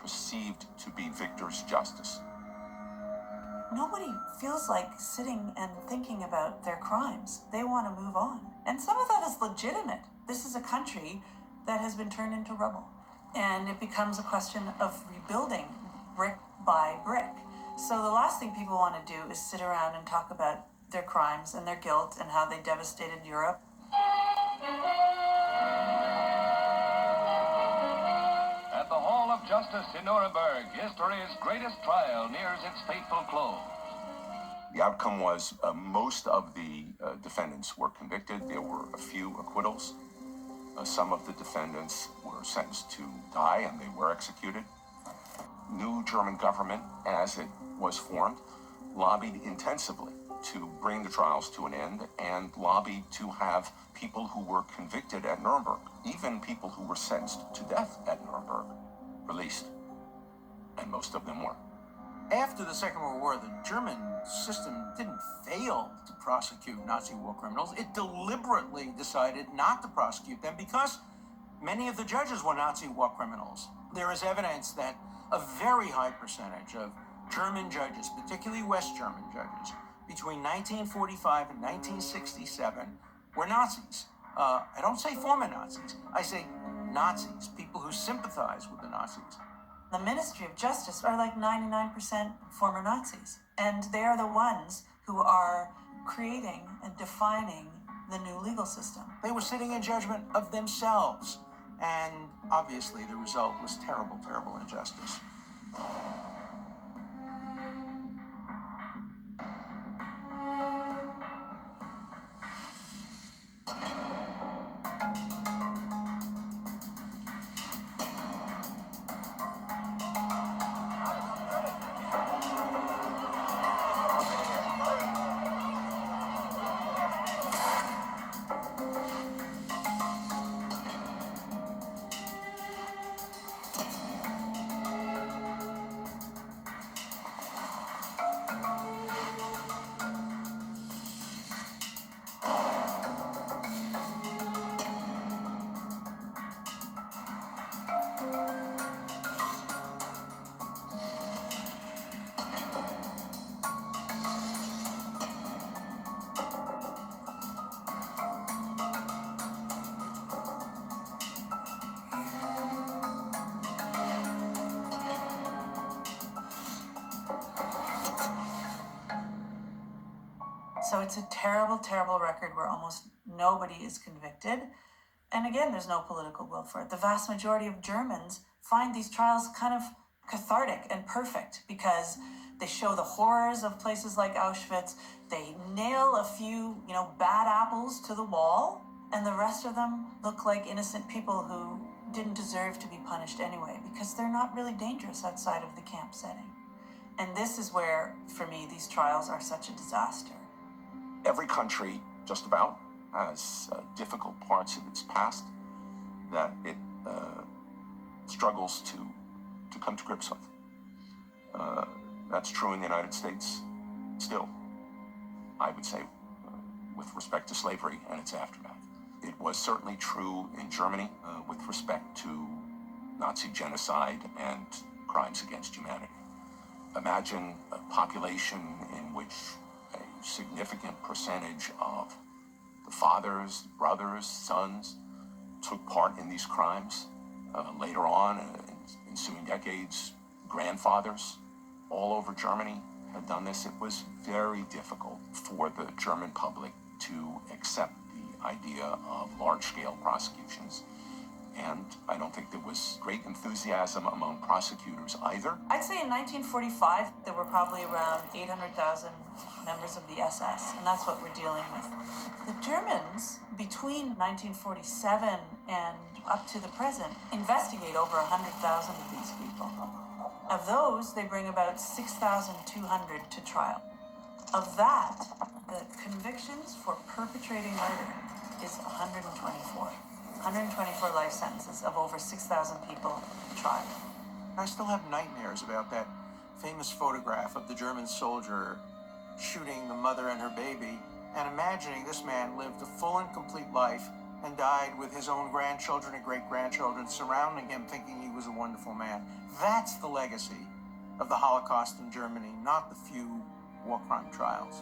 perceived to be victor's justice. Nobody feels like sitting and thinking about their crimes. They want to move on. And some of that is legitimate. This is a country that has been turned into rubble. And it becomes a question of rebuilding brick by brick. So the last thing people want to do is sit around and talk about their crimes and their guilt and how they devastated Europe. At the Hall of Justice in Nuremberg, history's greatest trial nears its fateful close. The outcome was most of the defendants were convicted. There were a few acquittals. Some of the defendants were sentenced to die, and they were executed. New German government, as it was formed, lobbied intensively to bring the trials to an end and lobbied to have people who were convicted at Nuremberg, even people who were sentenced to death at Nuremberg, released. And most of them were. After the Second World War, the German system didn't fail to prosecute Nazi war criminals. It deliberately decided not to prosecute them because many of the judges were Nazi war criminals. There is evidence that a very high percentage of German judges, particularly West German judges, between 1945 and 1967 were Nazis. I don't say former Nazis. I say Nazis, people who sympathize with the Nazis. The Ministry of Justice are like 99% former Nazis. And they are the ones who are creating and defining the new legal system. They were sitting in judgment of themselves. And obviously the result was terrible, terrible injustice. So it's a terrible, terrible record where almost nobody is convicted. And again, there's no political will for it. The vast majority of Germans find these trials kind of cathartic and perfect because they show the horrors of places like Auschwitz. They nail a few, bad apples to the wall, and the rest of them look like innocent people who didn't deserve to be punished anyway because they're not really dangerous outside of the camp setting. And this is where, for me, these trials are such a disaster. Every country, just about, has difficult parts of its past that it struggles to come to grips with. That's true in the United States still, I would say, with respect to slavery and its aftermath. It was certainly true in Germany with respect to Nazi genocide and crimes against humanity. Imagine a population in which a significant percentage of the fathers, brothers, sons took part in these crimes. Later on, in ensuing decades, grandfathers all over Germany had done this. It was very difficult for the German public to accept the idea of large-scale prosecutions. And I don't think there was great enthusiasm among prosecutors either. I'd say in 1945, there were probably around 800,000 members of the SS, and that's what we're dealing with. The Germans, between 1947 and up to the present, investigate over 100,000 of these people. Of those, they bring about 6,200 to trial. Of that, the convictions for perpetrating murder is 124. 124 life sentences of over 6,000 people tried. I still have nightmares about that famous photograph of the German soldier shooting the mother and her baby, and imagining this man lived a full and complete life and died with his own grandchildren and great-grandchildren surrounding him, thinking he was a wonderful man. That's the legacy of the Holocaust in Germany, not the few war crime trials.